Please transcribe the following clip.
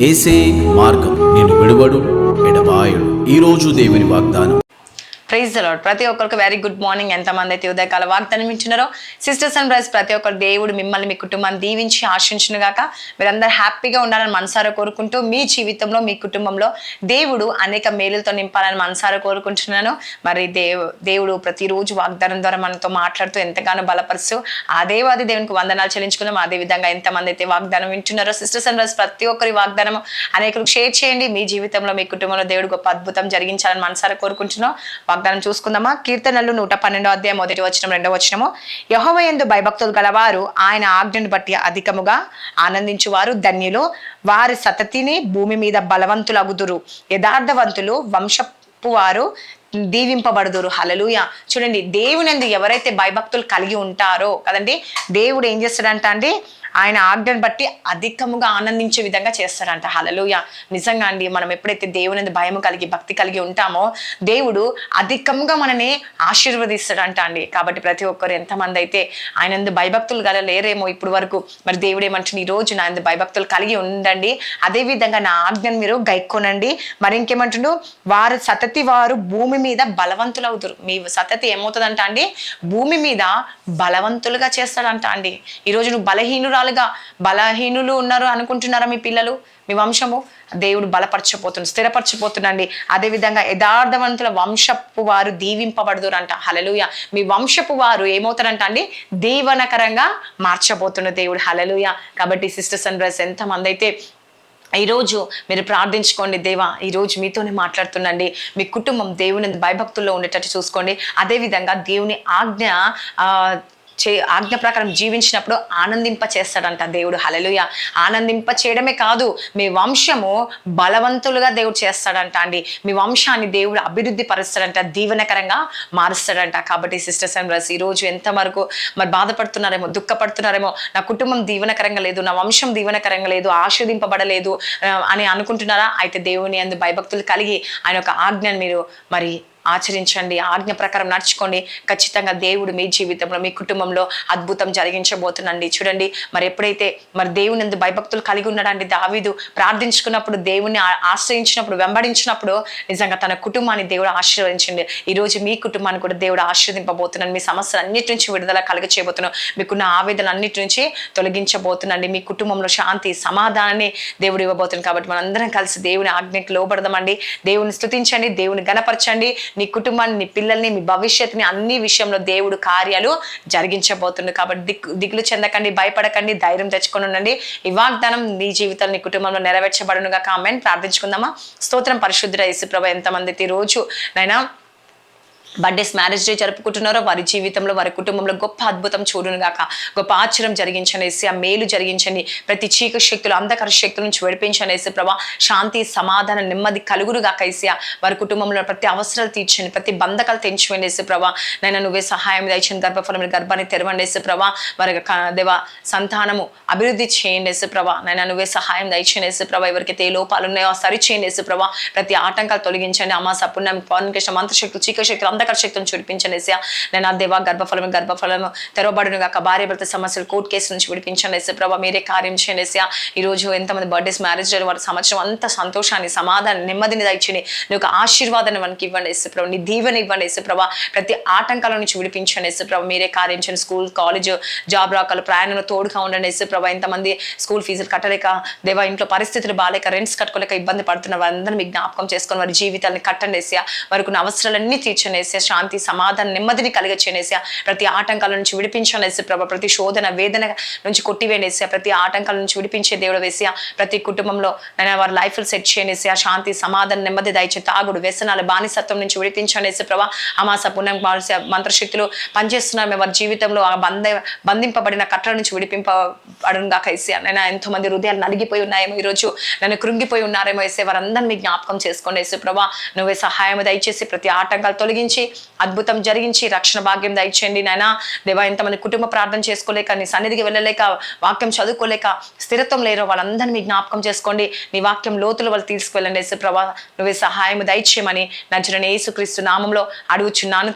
ఏసే మార్గం నేను విడువడు ఎడబాయడు. ఈరోజు దేవుని వాగ్దానం. Praise the lord. ప్రతి ఒక్కరికి వెరీ గుడ్ మార్నింగ్. ఎంతమంది అయితే ఉదయకాల వాగ్దానం ఇచ్చినారో సిస్టర్స్ అండ్ బ్రదర్స్, ప్రతి ఒక్కరు దేవుడు మిమ్మల్ని మీ కుటుంబాన్ని దీవించి ఆశించును గాక. మీరందరూ హ్యాపీగా ఉండాలని మనసారా కోరుకుంటూ, మీ జీవితంలో మీ కుటుంబంలో దేవుడు అనేక మేలులతో నింపాలని మనసారా కోరుకుంటున్నాను. మరి దేవుడు ప్రతిరోజు వాగ్దానం ద్వారా మనతో మాట్లాడుతూ ఎంతగానో బలపరుస్తూ ఆ దేవాది దేవునికి వందనాలు చెల్లించుకుందాం. అదేవిధంగా ఎంతమంది అయితే వాగ్దానం వింటున్నారో సిస్టర్స్ అండ్ బ్రదర్స్, ప్రతి ఒక్కరి వాగ్దానం అనేకరికి షేర్ చేయండి. మీ జీవితంలో మీ కుటుంబంలో దేవుడు గొప్ప అద్భుతం జరిగించాలని మనసారా కోరుకుంటున్నాం. వాగ్దానం చూసుకుందామా. కీర్తనలు 112 అధ్యాయం 1వ వచనం 2వ వచనము. యెహోవా యందు భయభక్తులు గలవారు ఆయన ఆజ్ఞను బట్టి అధికముగా ఆనందించువారు ధన్యులు. వారి సతతిని భూమి మీద బలవంతులగుదురు. యథార్థవంతులు వంశపు వారు దీవింపబడుదురు. హల్లెలూయా. చూడండి, దేవునందు ఎవరైతే భయభక్తులు కలిగి ఉంటారో కదండి, దేవుడు ఏం చేస్తాడంట అండి, ఆయన ఆజ్ఞను బట్టి అధికముగా ఆనందించే విధంగా చేస్తాడంట. హల్లెలూయా. నిజంగా అండి, మనం ఎప్పుడైతే దేవుని భయం కలిగి భక్తి కలిగి ఉంటామో దేవుడు అధికంగా మనని ఆశీర్వదిస్తాడంట అండి. కాబట్టి ప్రతి ఒక్కరు ఎంతమంది అయితే ఆయన భయభక్తులు గల లేరేమో ఇప్పుడు వరకు, మరి దేవుడు ఏమంటుంది, ఈ రోజు నా భయభక్తులు కలిగి ఉండండి, అదేవిధంగా నా ఆజ్ఞను మీరు గైక్కొనండి. మరి ఇంకేమంటుండు, వారు సతతి వారు భూమి మీద బలవంతులు అవుతారు. మీ సతతి ఏమవుతుందంట అండి, భూమి మీద బలవంతులుగా చేస్తాడంట అండి. ఈరోజు నువ్వు బలహీనులు ఉన్నారు అనుకుంటున్నారా మీ పిల్లలు, మీ వంశము? దేవుడు బలపరచపోతుంది, స్థిరపరచపోతుందండి. అదేవిధంగా యథార్థవంతుల వంశపు వారు దీవింపబడుదురు అంట. హల్లెలూయా. మీ వంశపు వారు ఏమవుతారంట అండి, దీవనకరంగా మార్చబోతున్న దేవుడు. హల్లెలూయా. కాబట్టి సిస్టర్స్ అండ్ బ్రదర్స్, ఎంతమంది అయితే ఈరోజు మీరు ప్రార్థించుకోండి, దేవా ఈరోజు మీతోనే మాట్లాడుతుండండి, మీ కుటుంబం దేవుని భయభక్తుల్లో ఉండేటట్టు చూసుకోండి. అదేవిధంగా దేవుని ఆజ్ఞ ప్రకారం జీవించినప్పుడు ఆనందింప చేస్తాడంట దేవుడు. హల్లెలూయా. ఆనందింప చేయడమే కాదు, మీ వంశము బలవంతులుగా దేవుడు చేస్తాడంట అండి. మీ వంశాన్ని దేవుడు అభివృద్ధి పరుస్తాడంట, దీవెనకరంగా మారుస్తాడంట. కాబట్టి సిస్టర్స్ అండ్ బ్రదర్స్, ఈరోజు ఎంతవరకు మరి బాధపడుతున్నారేమో, దుఃఖపడుతున్నారేమో, నా కుటుంబం దీవెనకరంగా లేదు, నా వంశం దీవెనకరంగా లేదు, ఆశీర్వదింపబడలేదు అని అనుకుంటున్నారా? అయితే దేవుని అందు భయభక్తులు కలిగి ఆయన యొక్క ఆజ్ఞను మీరు మరి ఆచరించండి, ఆజ్ఞ ప్రకారం నడుచుకోండి. ఖచ్చితంగా దేవుడు మీ జీవితంలో మీ కుటుంబంలో అద్భుతం జరిగించబోతుందండి. చూడండి, మరి ఎప్పుడైతే మరి దేవుని యందు భయభక్తులు కలిగి ఉన్నాడండి దావీదు, ప్రార్థించుకున్నప్పుడు, దేవుని ఆశ్రయించినప్పుడు, వెంబడించినప్పుడు నిజంగా తన కుటుంబాన్ని దేవుడు ఆశీర్వదించండి. ఈరోజు మీ కుటుంబాన్ని కూడా దేవుడు ఆశీర్వదింపబోతున్నాడు. మీ సమస్యలు అన్నిటి నుంచి విడుదల కలుగ చేయబోతున్నాడు. మీకున్న ఆవేదన అన్నిటి నుంచి తొలగించబోతున్నాండి. మీ కుటుంబంలో శాంతి సమాధానాన్ని దేవుడు ఇవ్వబోతుంది. కాబట్టి మనందరం కలిసి దేవుని ఆజ్ఞకి లోబడదామండి. దేవుని స్తుతించండి, దేవుని గణపరచండి. నీ కుటుంబాన్ని, నీ పిల్లల్ని, మీ భవిష్యత్తుని అన్ని విషయంలో దేవుడు కార్యాలు జరిగించబోతుంది. కాబట్టి దిగులు చెందకండి, భయపడకండి, ధైర్యం తెచ్చుకొని ఉండండి. ఈ వాగ్దానం నీ జీవితంలో, నీ కుటుంబంలో నెరవేర్చబడునుగా. కామెంట్ ప్రార్థించుకుందామా. స్తోత్రం పరిశుద్ధుడ యేసుప్రభు, ఎంతమంది ఈ రోజు నైనా బర్త్డేస్, మ్యారేజ్ డే జరుపుకుంటున్నారో వారి జీవితంలో, వారి కుటుంబంలో గొప్ప అద్భుతం చూడును గాక, గొప్ప ఆశ్చర్యం జరిగించండి. ఆ మేలు జరిగించండి. ప్రతి చీకటి శక్తులు, అంధకార శక్తుల నుంచి విడిపించండి. ప్రభా శాంతి సమాధానం నెమ్మది కలుగును గాక. వారి కుటుంబంలో ప్రతి అవసరాలు తీర్చండి, ప్రతి బంధకాలు తెంచివేయండి. ప్రభా నైనా నువ్వే సహాయం దయచండి. గర్భఫలం గర్భాన్ని తెరవండి. ప్రభా వారి దేవా సంతానము అభివృద్ధి చేయండి. ప్రభా నైనా నువ్వే సహాయం దయచేయండి. ప్రభా ఎవరికైతే ఏ లోపాలు ఉన్నాయో సరిచేయండి. ప్రభా ప్రతి ఆటంకాలు తొలగించండి. అమాస పుణ్యం పౌర్ణికేశ మంత్రశక్తులు, చీకటి శక్తులు, అంధకార శక్తులను చూడిపించండి. నేను దేవా గర్భఫలం తెరవబడును గాక. భార్య భర్త సమస్యలు, కోర్టు కేసు నుంచి విడిపించండి. ప్రభా మీరే కార్యం చేయండి. ఈ రోజు ఎంతమంది బర్త్డేస్, మ్యారేజ్ డే వారి సంవత్సరం అంత సంతోషాన్ని, సమాధానం, నెమ్మదిని దయచేయండి. నీ యొక్క ఆశీర్వాదాన్ని మనకి ఇవ్వండి. ప్రభా నీ దీవెన ఇవ్వండి. ప్రభా ప్రతి ఆటంకాల నుంచి విడిపించండి. ప్రభా మీరే కార్యం చేయండి. స్కూల్, కాలేజ్, జాబ్ రాకలు, ప్రయాణంలో తోడుగా ఉండండి. ప్రభా ఎంతమంది స్కూల్ ఫీజులు కట్టలేక, దేవా ఇంట్లో పరిస్థితులు బాగాలేక, రెంట్స్ కట్టుకోలేక ఇబ్బంది పడుతున్న వారందరూ మీ జ్ఞాపకం చేసుకొని వారి జీవితాన్ని కట్టండి. వారికి ఉన్న అవసరాలన్నీ తీర్చండి. శాంతి సమాధానం నెమ్మదిని కలిగచేయండి. ప్రతి ఆటంకాల నుంచి విడిపించండి. ప్రభా ప్రతి శోధన వేదన నుంచి కొట్టివేయండి. ప్రతి ఆటంకాల నుంచి విడిపించే దేవుడు వేసియా. ప్రతి కుటుంబంలో నేను వారి లైఫ్ సెట్ చేయండి. శాంతి సమాధానం నెమ్మది దయచే, తాగుడు వ్యసనాలు బానిసత్వం నుంచి విడిపించండి. ప్రభా అమాస పుణ్యం మంత్రశక్తులు పనిచేస్తున్నారు వారి జీవితంలో. ఆ బంధింపబడిన కట్టల నుంచి విడిపింపబడును గాక. నేను ఎంతో మంది హృదయాలు నలిగిపోయి ఉన్నాయేమో, ఈరోజు నన్ను కృంగిపోయి ఉన్నారేమో. వారందరినీ మీ జ్ఞాపకం చేసుకోండి. ప్రభా నువ్వే సహాయం దయచేసి ప్రతి ఆటంకాలు తొలగించి అద్భుతం జరిగించి రక్షణ భాగ్యం దయచేయండి. నాయనా దేవా ఎంతమంది కుటుంబ ప్రార్థన చేసుకోలేక, నీ సన్నిధికి వెళ్ళలేక, వాక్యం చదువుకోలేక స్థిరత్వం లేరో వాళ్ళందరినీ మీ జ్ఞాపకం చేసుకోండి. నీ వాక్యం లోతులు వాళ్ళు తీసుకువెళ్ళండి. ప్రభా నువ్వే సహాయం దయచేయమని నజరేయుడైన యేసుక్రీస్తు నామంలో అడుగుచున్నాను.